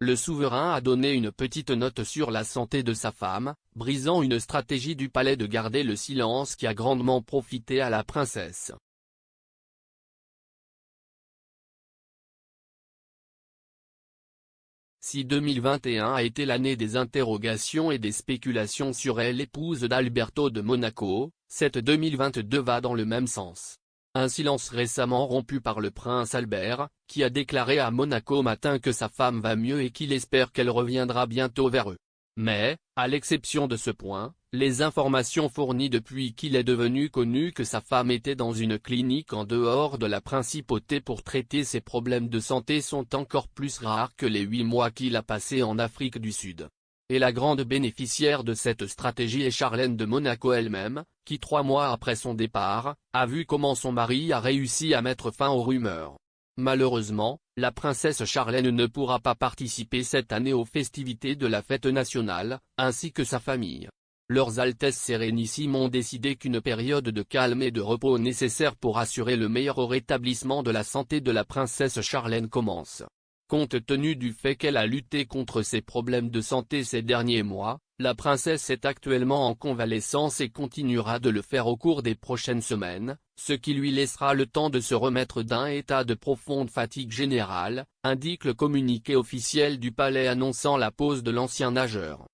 Le souverain a donné une petite note sur la santé de sa femme, brisant une stratégie du palais de garder le silence qui a grandement profité à la princesse. Si 2021 a été l'année des interrogations et des spéculations sur elle, l'épouse d'Alberto de Monaco, cette 2022 va dans le même sens. Un silence récemment rompu par le prince Albert, qui a déclaré à Monaco Matin que sa femme va mieux et qu'il espère qu'elle reviendra bientôt vers eux. Mais, à l'exception de ce point, les informations fournies depuis qu'il est devenu connu que sa femme était dans une clinique en dehors de la principauté pour traiter ses problèmes de santé sont encore plus rares que les 8 mois qu'il a passés en Afrique du Sud. Et la grande bénéficiaire de cette stratégie est Charlène de Monaco elle-même, qui 3 mois après son départ, a vu comment son mari a réussi à mettre fin aux rumeurs. Malheureusement, la princesse Charlène ne pourra pas participer cette année aux festivités de la fête nationale, ainsi que sa famille. Leurs Altesses Sérénissimes ont décidé qu'une période de calme et de repos nécessaire pour assurer le meilleur rétablissement de la santé de la princesse Charlène commence. Compte tenu du fait qu'elle a lutté contre ses problèmes de santé ces derniers mois, la princesse est actuellement en convalescence et continuera de le faire au cours des prochaines semaines, ce qui lui laissera le temps de se remettre d'un état de profonde fatigue générale, indique le communiqué officiel du palais annonçant la pause de l'ancien nageur.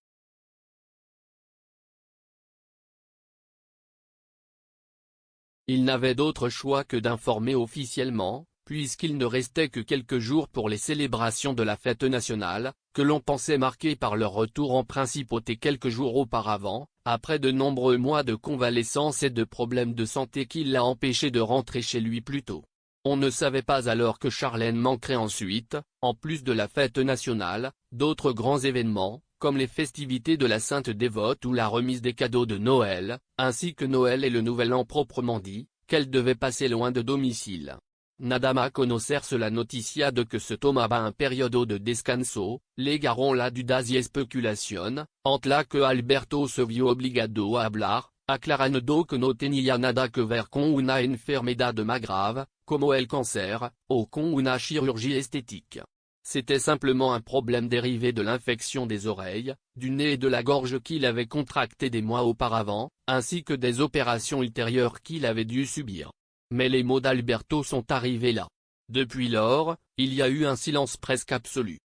Il n'avait d'autre choix que d'informer officiellement, puisqu'il ne restait que quelques jours pour les célébrations de la fête nationale, que l'on pensait marquées par leur retour en principauté quelques jours auparavant, après de nombreux mois de convalescence et de problèmes de santé qui l'a empêché de rentrer chez lui plus tôt. On ne savait pas alors que Charlène manquerait ensuite, en plus de la fête nationale, d'autres grands événements, comme les festivités de la Sainte Dévote ou la remise des cadeaux de Noël, ainsi que Noël et le Nouvel An proprement dit, qu'elle devait passer loin de domicile. Nada más conocerse la noticia de que se tomaba un periodo de descanso, llegaron la dudas y especulación, ante la que Alberto se vio obligado a hablar, aclarando que no tenía nada que ver con una enfermedad más grave, como el cáncer, o con una chirurgie esthétique. C'était simplement un problème dérivé de l'infection des oreilles, du nez et de la gorge qu'il avait contracté des mois auparavant, ainsi que des opérations ultérieures qu'il avait dû subir. Mais les mots d'Alberto sont arrivés là. Depuis lors, il y a eu un silence presque absolu.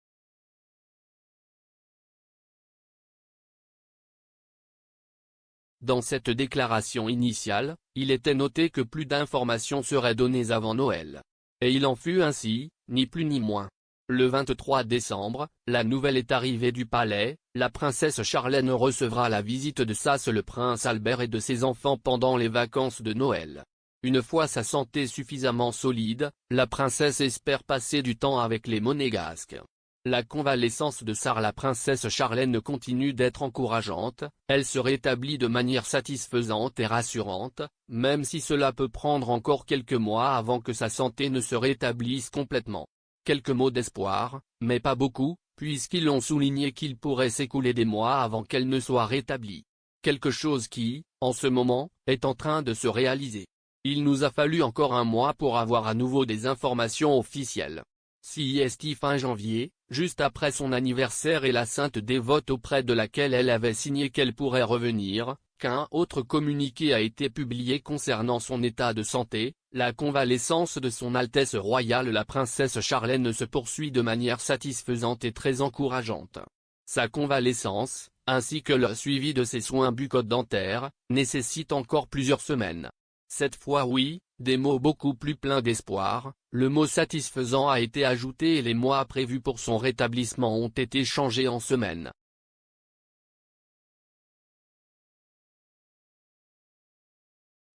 Dans cette déclaration initiale, il était noté que plus d'informations seraient données avant Noël. Et il en fut ainsi, ni plus ni moins. Le 23 décembre, la nouvelle est arrivée du palais, la princesse Charlène recevra la visite de Sas le prince Albert et de ses enfants pendant les vacances de Noël. Une fois sa santé suffisamment solide, la princesse espère passer du temps avec les monégasques. La convalescence de la princesse Charlène continue d'être encourageante, elle se rétablit de manière satisfaisante et rassurante, même si cela peut prendre encore quelques mois avant que sa santé ne se rétablisse complètement. Quelques mots d'espoir, mais pas beaucoup, puisqu'ils ont souligné qu'il pourrait s'écouler des mois avant qu'elle ne soit rétablie. Quelque chose qui, en ce moment, est en train de se réaliser. Il nous a fallu encore un mois pour avoir à nouveau des informations officielles. Si est fin janvier, juste après son anniversaire et la Sainte Dévote auprès de laquelle elle avait signé qu'elle pourrait revenir, qu'un autre communiqué a été publié concernant son état de santé, la convalescence de son Altesse royale la princesse Charlène se poursuit de manière satisfaisante et très encourageante. Sa convalescence, ainsi que le suivi de ses soins bucco-dentaires, nécessite encore plusieurs semaines. Cette fois oui, des mots beaucoup plus pleins d'espoir, le mot satisfaisant a été ajouté et les mois prévus pour son rétablissement ont été changés en semaines.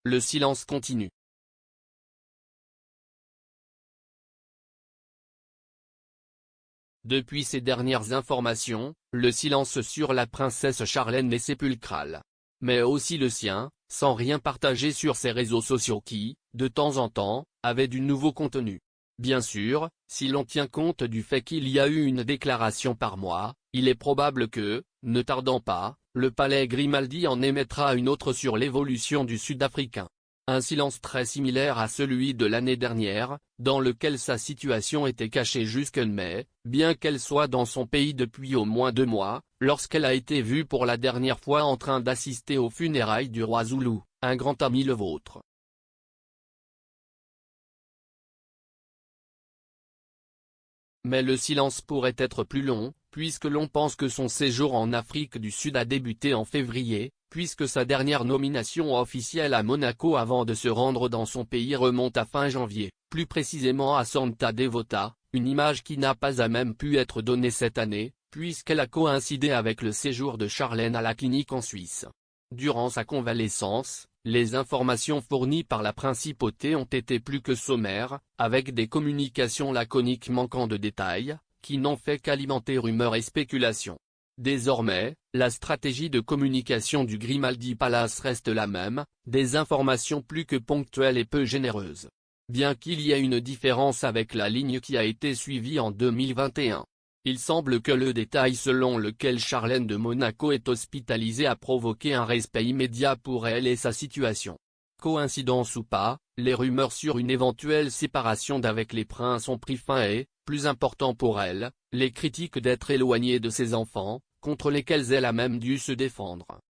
Le silence continue. Depuis ces dernières informations, le silence sur la princesse Charlène est sépulcral. Mais aussi le sien, sans rien partager sur ses réseaux sociaux qui, de temps en temps, avaient du nouveau contenu. Bien sûr, si l'on tient compte du fait qu'il y a eu une déclaration par mois, il est probable que, ne tardant pas, le palais Grimaldi en émettra une autre sur l'évolution du Sud-Africain. Un silence très similaire à celui de l'année dernière, dans lequel sa situation était cachée jusqu'en mai, bien qu'elle soit dans son pays depuis au moins 2 mois, lorsqu'elle a été vue pour la dernière fois en train d'assister aux funérailles du roi Zoulou, un grand ami le vôtre. Mais le silence pourrait être plus long, puisque l'on pense que son séjour en Afrique du Sud a débuté en février, puisque sa dernière nomination officielle à Monaco avant de se rendre dans son pays remonte à fin janvier, plus précisément à Santa Devota, une image qui n'a pas à même pu être donnée cette année, puisqu'elle a coïncidé avec le séjour de Charlène à la clinique en Suisse. Durant sa convalescence, les informations fournies par la principauté ont été plus que sommaires, avec des communications laconiques manquant de détails, qui n'ont fait qu'alimenter rumeurs et spéculations. Désormais, la stratégie de communication du Grimaldi Palace reste la même, des informations plus que ponctuelles et peu généreuses. Bien qu'il y ait une différence avec la ligne qui a été suivie en 2021. Il semble que le détail selon lequel Charlène de Monaco est hospitalisée a provoqué un respect immédiat pour elle et sa situation. Coïncidence ou pas, les rumeurs sur une éventuelle séparation d'avec les princes ont pris fin et, plus important pour elle, les critiques d'être éloignée de ses enfants, contre lesquels elle a même dû se défendre.